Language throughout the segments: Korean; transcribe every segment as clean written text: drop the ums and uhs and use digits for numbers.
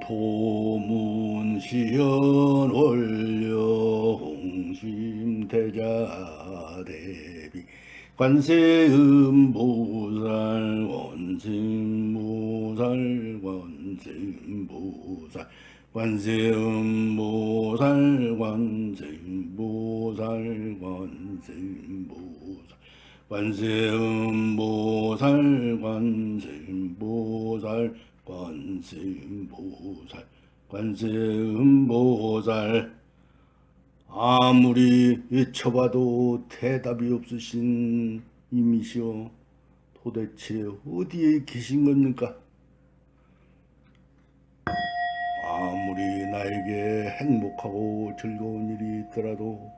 도문시연 원려 홍심대자 대비 관세음보살 원심보살 관세음보살 관세음보살 관세음보살 관세음보살 관세음보살 관세음보살 관세음보살 관세음보살. 아무리 외쳐봐도 대답이 없으신 이미시오, 도대체 어디에 계신 겁니까? 아무리 나에게 행복하고 즐거운 일이 있더라도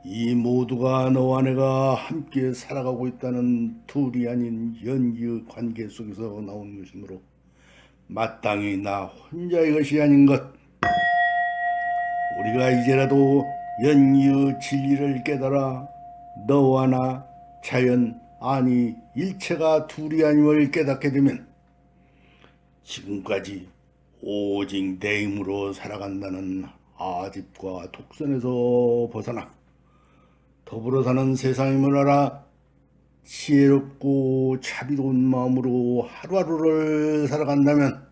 이 모두가 너와 내가 함께 살아가고 있다는 둘이 아닌 연기의 관계 속에서 나온 것이므로 마땅히 나 혼자의 것이 아닌 것, 우리가 이제라도 연기의 진리를 깨달아 너와 나, 자연, 아니 일체가 둘이 아님을 깨닫게 되면 지금까지 오직 내 힘으로 살아간다는 아집과 독선에서 벗어나 더불어 사는 세상임을 알아 지혜롭고 자비로운 마음으로 하루하루를 살아간다면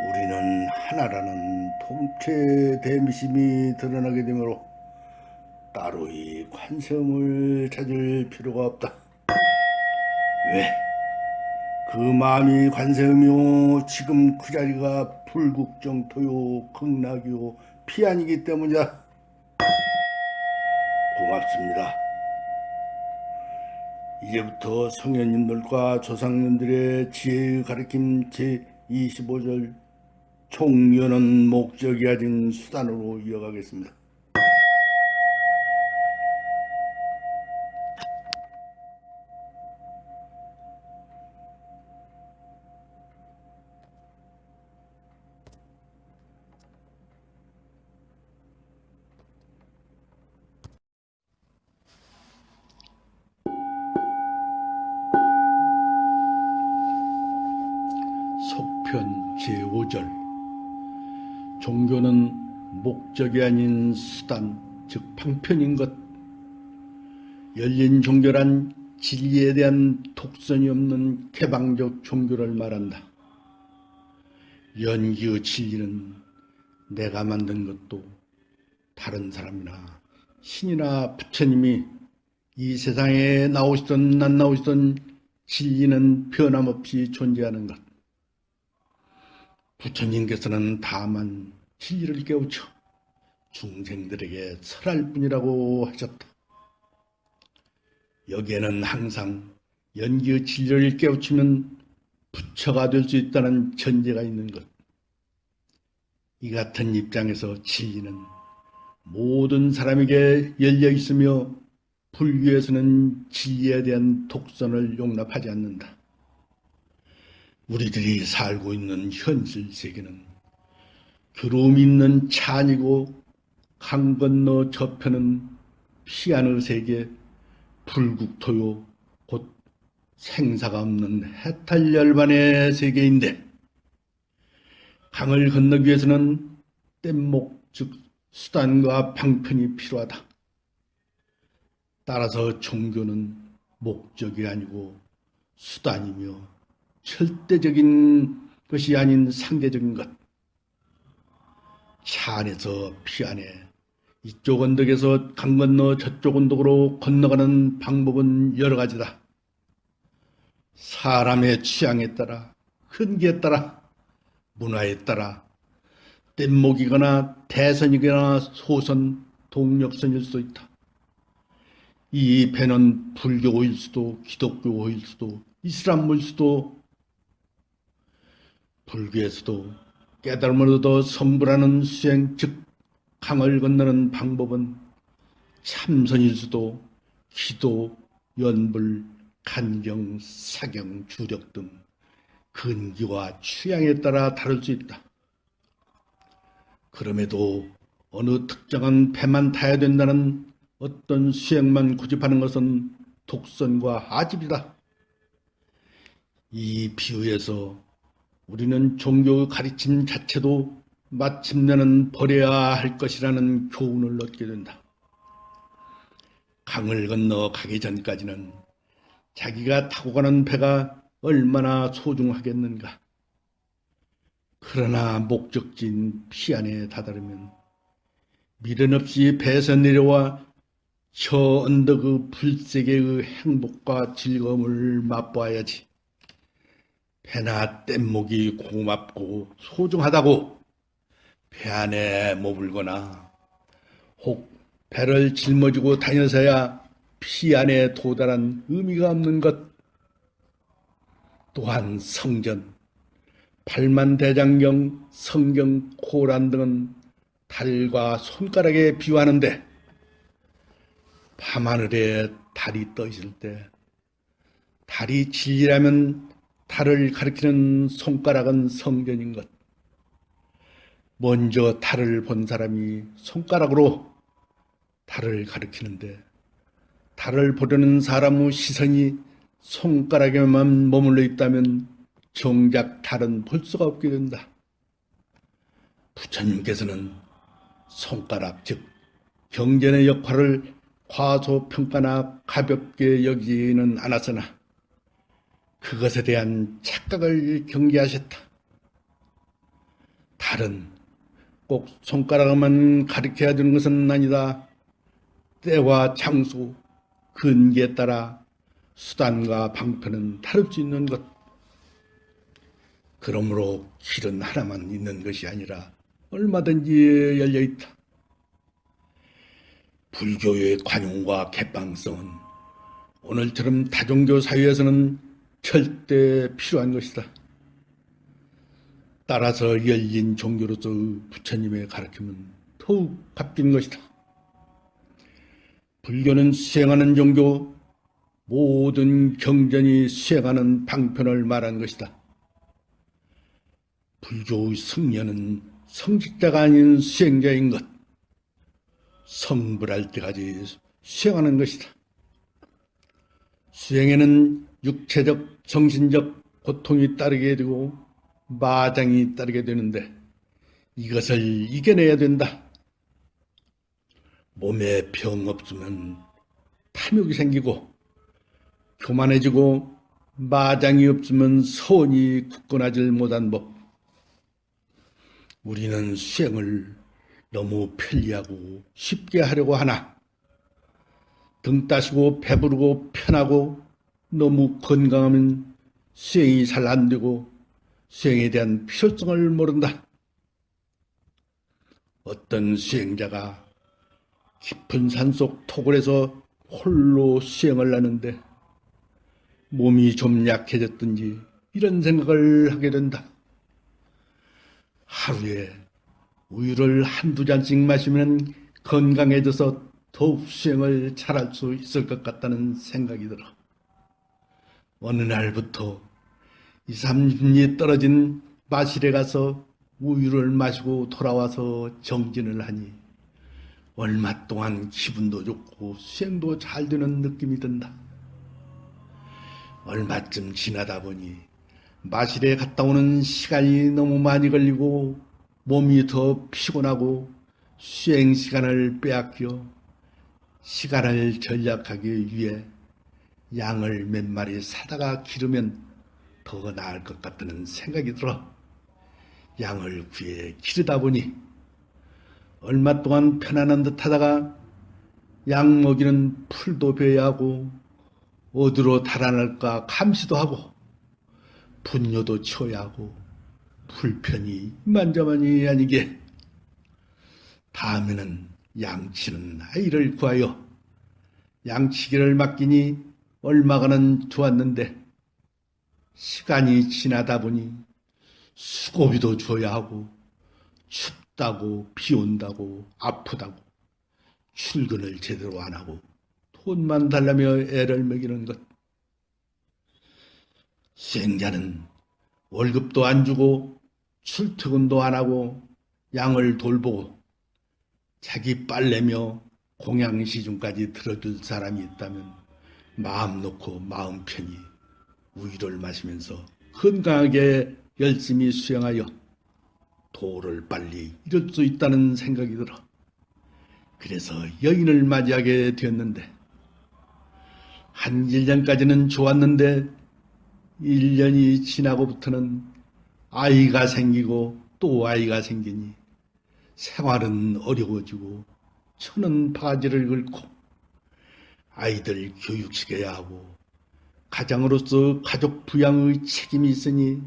우리는 하나라는 통체 대미심이 드러나게 되므로 따로이 관세음을 찾을 필요가 없다. 왜? 그 마음이 관세음이요, 지금 그 자리가 불국정토요, 극락이요, 피안이기 때문이다. 고맙습니다. 이제부터 성현님들과 조상님들의 지혜의 가르침 제25절 총연은 목적이 아닌 수단으로 이어가겠습니다. 속편 제5절. 종교는 목적이 아닌 수단, 즉 방편인 것. 열린 종교란 진리에 대한 독선이 없는 개방적 종교를 말한다. 연기의 진리는 내가 만든 것도 다른 사람이나 신이나 부처님이 이 세상에 나오시던 안 나오시던 진리는 변함없이 존재하는 것. 부처님께서는 다만 진리를 깨우쳐 중생들에게 설할 뿐이라고 하셨다. 여기에는 항상 연기의 진리를 깨우치면 부처가 될 수 있다는 전제가 있는 것. 이 같은 입장에서 진리는 모든 사람에게 열려 있으며 불교에서는 진리에 대한 독선을 용납하지 않는다. 우리들이 살고 있는 현실 세계는 괴로움 있는 찬이고 강 건너 저편은 피안의 세계, 불국토요, 곧 생사가 없는 해탈열반의 세계인데, 강을 건너기 위해서는 뗏목, 즉 수단과 방편이 필요하다. 따라서 종교는 목적이 아니고 수단이며 절대적인 것이 아닌 상대적인 것. 차 안에서 피 안에, 이쪽 언덕에서 강 건너 저쪽 언덕으로 건너가는 방법은 여러 가지다. 사람의 취향에 따라, 흔기에 따라, 문화에 따라 뗏목이거나 대선이거나 소선, 동력선일 수도 있다. 이 배는 불교일 수도 기독교일 수도 이슬람일 수도, 불교에서도 깨달음을 얻어 성불하는 수행, 즉 강을 건너는 방법은 참선일 수도 기도, 연불, 간경, 사경, 주력 등 근기와 취향에 따라 다를 수 있다. 그럼에도 어느 특정한 배만 타야 된다는 어떤 수행만 고집하는 것은 독선과 아집이다. 이 비유에서 우리는 종교 가르침 자체도 마침내는 버려야 할 것이라는 교훈을 얻게 된다. 강을 건너 가기 전까지는 자기가 타고 가는 배가 얼마나 소중하겠는가. 그러나 목적지인 피안에 다다르면 미련 없이 배에서 내려와 저 언덕의 불색의 행복과 즐거움을 맛보아야지. 배나 뗏목이 고맙고 소중하다고 배 안에 머물거나 혹 배를 짊어지고 다녀서야 피안에 도달한 의미가 없는 것. 또한 성전, 팔만대장경, 성경, 코란 등은 달과 손가락에 비유하는데 밤하늘에 달이 떠 있을 때 달이 진리라면 달을 가리키는 손가락은 성전인 것. 먼저 달을 본 사람이 손가락으로 달을 가리키는데 달을 보려는 사람의 시선이 손가락에만 머물러 있다면 정작 달은 볼 수가 없게 된다. 부처님께서는 손가락 즉 경전의 역할을 과소평가나 가볍게 여기지는 않았으나 그것에 대한 착각을 경계하셨다. 달은 꼭 손가락만 가리켜야 되는 것은 아니다. 때와 장소, 근기에 따라 수단과 방편은 다를 수 있는 것. 그러므로 길은 하나만 있는 것이 아니라 얼마든지 열려있다. 불교의 관용과 개방성은 오늘처럼 다종교 사회에서는 절대 필요한 것이다. 따라서 열린 종교로서의 부처님의 가르침은 더욱 값진 것이다. 불교는 수행하는 종교, 모든 경전이 수행하는 방편을 말한 것이다. 불교의 승려는 성직자가 아닌 수행자인 것, 성불할 때까지 수행하는 것이다. 수행에는 육체적, 정신적 고통이 따르게 되고 마장이 따르게 되는데 이것을 이겨내야 된다. 몸에 병 없으면 탐욕이 생기고 교만해지고 마장이 없으면 선이 굳건하질 못한 법. 우리는 수행을 너무 편리하고 쉽게 하려고 하나 등 따시고 배부르고 편하고 너무 건강하면 수행이 잘 안 되고 수행에 대한 필요성을 모른다. 어떤 수행자가 깊은 산속 토굴에서 홀로 수행을 하는데 몸이 좀 약해졌든지 이런 생각을 하게 된다. 하루에 우유를 한두 잔씩 마시면 건강해져서 더욱 수행을 잘할 수 있을 것 같다는 생각이 들어. 어느 날부터 2, 30리 떨어진 마실에 가서 우유를 마시고 돌아와서 정진을 하니 얼마 동안 기분도 좋고 수행도 잘 되는 느낌이 든다. 얼마쯤 지나다 보니 마실에 갔다 오는 시간이 너무 많이 걸리고 몸이 더 피곤하고 수행 시간을 빼앗겨 시간을 절약하기 위해 양을 몇 마리 사다가 기르면 더 나을 것 같다는 생각이 들어 양을 구해 기르다 보니 얼마 동안 편안한 듯 하다가 양 먹이는 풀도 베야 하고 어디로 달아날까 감시도 하고 분뇨도 치워야 하고 불편이 이만저만이 아니게 다음에는 양치는 아이를 구하여 양치기를 맡기니 얼마간은 좋았는데 시간이 지나다 보니 수고비도 줘야 하고 춥다고 비 온다고 아프다고 출근을 제대로 안 하고 돈만 달라며 애를 먹이는 것. 수행자는 월급도 안 주고 출퇴근도 안 하고 양을 돌보고 자기 빨래며 공양시중까지 들어줄 사람이 있다면 마음 놓고 마음 편히 우유를 마시면서 건강하게 열심히 수행하여 도를 빨리 이룰 수 있다는 생각이 들어 그래서 여인을 맞이하게 되었는데 한 1년까지는 좋았는데 1년이 지나고부터는 아이가 생기고 또 아이가 생기니 생활은 어려워지고 처는 바가지를 긁고 아이들 교육시켜야 하고 가장으로서 가족 부양의 책임이 있으니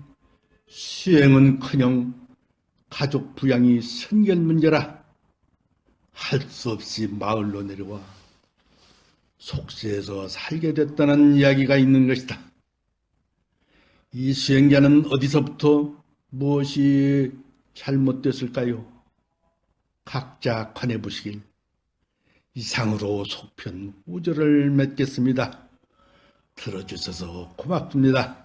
수행은커녕 가족 부양이 선결 문제라 할 수 없이 마을로 내려와 속세에서 살게 됐다는 이야기가 있는 것이다. 이 수행자는 어디서부터 무엇이 잘못됐을까요? 각자 관해 보시길. 이상으로 속편 5절을 맺겠습니다. 들어주셔서 고맙습니다.